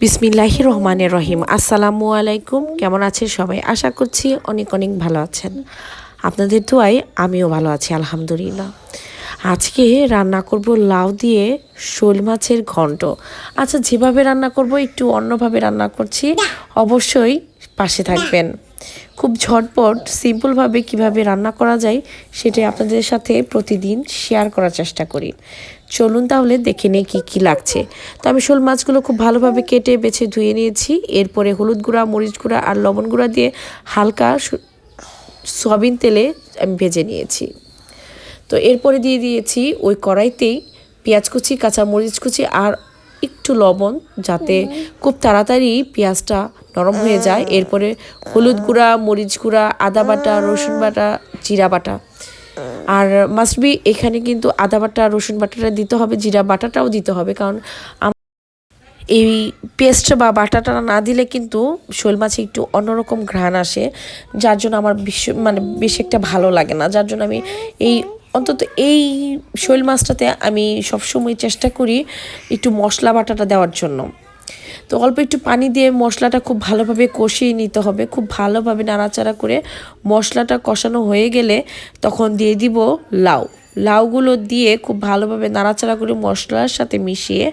বিসমিল্লাহির রহমানির রহিম। আসসালামু আলাইকুম। কেমন আছেন সবাই? আশা করছি অনেক অনেক ভালো আছেন। আপনাদের দোয়ায় আমিও ভালো আছি আলহামদুলিল্লাহ। আজকে রান্না করব লাউ দিয়ে শোল মাছের ঘন্ট। আচ্ছা, যেভাবে রান্না করব একটু অন্যভাবে রান্না করছি, অবশ্যই পাশে থাকবেন। খুব ঝটপট সিম্পলভাবে কিভাবে রান্না করা যায় সেটাই আপনাদের সাথে প্রতিদিন শেয়ার করার চেষ্টা করি। চলুন তাহলে দেখে নিই কী কী লাগছে। তো আমি শোল মাছগুলো খুব ভালোভাবে কেটে বেছে ধুয়ে নিয়েছি। এরপরে হলুদ গুঁড়া, মরিচ গুঁড়া আর লবণ গুঁড়া দিয়ে হালকা সয়াবিন তেলে আমি ভেজে নিয়েছি। তো এরপরে দিয়ে দিয়েছি ওই কড়াইতেই পেঁয়াজ কুচি, কাঁচা মরিচ কুচি আর একটু লবণ, যাতে খুব তাড়াতাড়ি পেঁয়াজটা নরম হয়ে যায়। এরপরে হলুদ গুঁড়া, মরিচ গুঁড়া, আদা বাটা, রসুন বাটা, জিরা বাটা। আর মাস্ট বি এখানে কিন্তু আদা বাটা, রসুন বাটাটা দিতে হবে, জিরা বাটাটাও দিতে হবে, কারণ এই পেস্ট বা বাটাটা না দিলে কিন্তু শোল মাছে একটু অন্যরকম ঘ্রাণ আসে, যার জন্য আমার বেশি একটা ভালো লাগে না। যার জন্য আমি অন্তত এই শোল মাছটাতে আমি সবসময় চেষ্টা করি একটু মশলা বাটাটা দেওয়ার জন্য। তো অল্প একটু পানি দিয়ে মশলাটা খুব ভালোভাবে কষিয়ে নিতে হবে। খুব ভালোভাবে নাড়াচাড়া করে মশলাটা কষানো হয়ে গেলে তখন দিয়ে দিব লাউগুলো দিয়ে খুব ভালোভাবে নাড়াচাড়া করে মশলার সাথে মিশিয়ে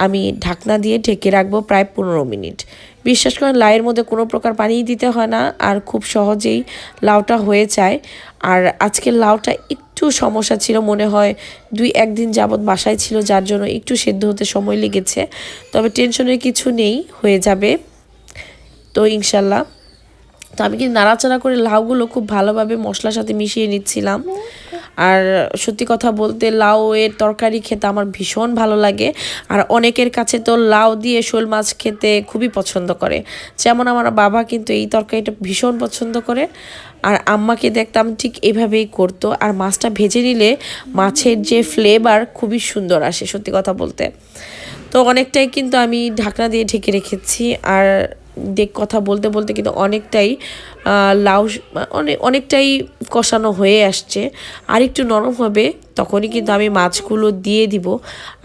আমি ঢাকনা দিয়ে ঢেকে রাখবো প্রায় 15 মিনিট। বিশ্বাস করেন, লাউয়ের মধ্যে কোনো প্রকার পানি দিতে হয় না, আর খুব সহজেই লাউটা হয়ে যায়। আর আজকের লাউটা একটু সমস্যা ছিল, মনে হয় 2-1 দিন যাবৎ বাসায় ছিল, যার জন্য একটু সেদ্ধ হতে সময় লেগেছে। তবে টেনশনের কিছু নেই, হয়ে যাবে তো ইনশাল্লাহ। তো আমি কিন্তু নাড়াচাড়া করে লাউগুলো খুব ভালোভাবে মশলার সাথে মিশিয়ে নিচ্ছিলাম। আর সত্যি কথা বলতে লাউ এর তরকারি খেতে আমার ভীষণ ভালো লাগে। আর অনেকের কাছে তো লাউ দিয়ে শোল মাছ খেতে খুবই পছন্দ করে। যেমন আমার বাবা কিন্তু এই তরকারিটা ভীষণ পছন্দ করে, আর আম্মাকে দেখতাম ঠিক এভাবেই করতো। আর মাছটা ভেজে নিলে মাছের যে ফ্লেভার খুবই সুন্দর আসে সত্যি কথা বলতে। তো অনেকটাই কিন্তু আমি ঢাকনা দিয়ে ঢেকে রেখেছি। আর কথা বলতে বলতে কিন্তু অনেকটাই লাউ অনেকটাই কষানো হয়ে আসছে। আর একটু নরম হবে তখনই কিন্তু আমি মাছগুলো দিয়ে দিব।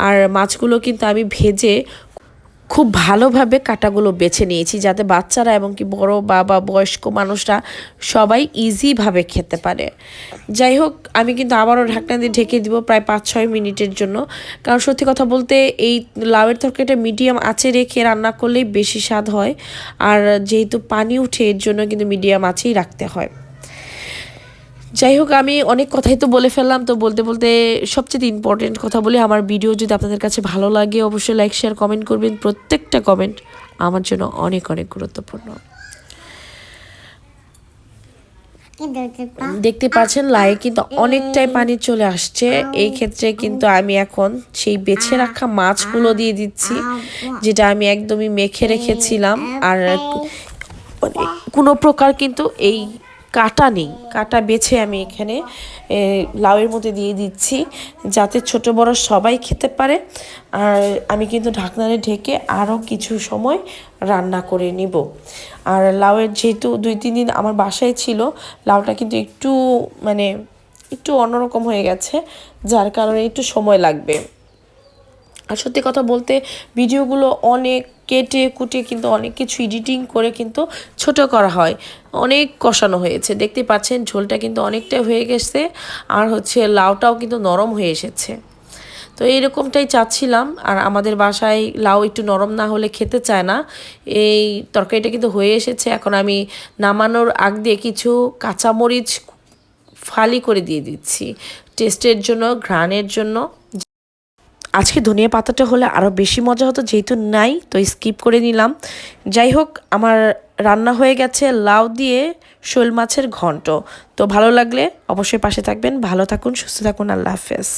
আর মাছগুলো কিন্তু আমি ভেজে খুব ভালোভাবে কাটাগুলো বেছে নিয়েছি, যাতে বাচ্চারা এবং কি বড় বা বয়স্ক মানুষরা সবাই ইজিভাবে খেতে পারে। যাই হোক, আমি কিন্তু আবারও ঢাকনা দিয়ে ঢেকে দিব প্রায় 5-6 মিনিটের জন্য। কারণ সত্যি কথা বলতে এই লাউয়ের তরকারিটা মিডিয়াম আঁচে রেখে রান্না করলেই বেশি স্বাদ হয়। আর যেহেতু পানি উঠে, এর জন্য কিন্তু মিডিয়াম আঁচেই রাখতে হয়। যাই হোক, আমি অনেক কথাই তো বলে ফেললাম। তো বলতে বলতে সবচেয়ে ইম্পর্টেন্ট কথা বলি, আমার ভিডিও যদি আপনাদের কাছে ভালো লাগে অবশ্যই লাইক, শেয়ার, কমেন্ট করবেন। প্রত্যেকটা কমেন্ট আমার জন্য অনেক অনেক গুরুত্বপূর্ণ। দেখতে পাচ্ছেন লাউয়ে কিন্তু অনেকটাই পানি চলে আসছে। এই ক্ষেত্রে কিন্তু আমি এখন সেই বেছে রাখা মাছগুলো দিয়ে দিচ্ছি, যেটা আমি একদমই মেখে রেখেছিলাম। আর কোনো প্রকার কিন্তু এই কাটা নেই, কাটা বেছে আমি এখানে লাউয়ের মধ্যে দিয়ে দিচ্ছি, যাতে ছোট বড় সবাই খেতে পারে। আর আমি কিন্তু ঢাকনারে ঢেকে আরও কিছু সময় রান্না করে নিব। আর লাউয়ের যেহেতু 2-3 দিন আমার বাসায় ছিল, লাউটা কিন্তু একটু অন্যরকম হয়ে গেছে, যার কারণে একটু সময় লাগবে। আর সত্যি কথা বলতে ভিডিওগুলো অনেক কেটে কুটে কিন্তু অনেক কিছু এডিটিং করে কিন্তু ছোট করা হয়। অনেক কষানো হয়েছে, দেখতে পাচ্ছেন ঝোলটা কিন্তু অনেকটাই হয়ে গেছে। আর লাউটাও কিন্তু নরম হয়ে এসেছে। তো এইরকমটাই চাচ্ছিলাম। আর আমাদের বাসায় লাউ একটু নরম না হলে খেতে চায় না। এই তরকারিটা কিন্তু হয়ে এসেছে। এখন আমি নামানোর আগ দিয়ে কিছু কাঁচামরিচ ফালি করে দিয়ে দিচ্ছি, টেস্টের জন্য, ঘ্রাণের জন্য। আজকে ধনিয়া পাতাটা হলে আরও বেশি মজা হতো, যেহেতু নাই তো স্কিপ করে নিলাম। যাই হোক, আমার রান্না হয়ে গেছে লাউ দিয়ে শোল মাছের ঘন্ট। তো ভালো লাগলে অবশ্যই পাশে থাকবেন। ভালো থাকুন, সুস্থ থাকুন। আল্লাহ হাফেজ।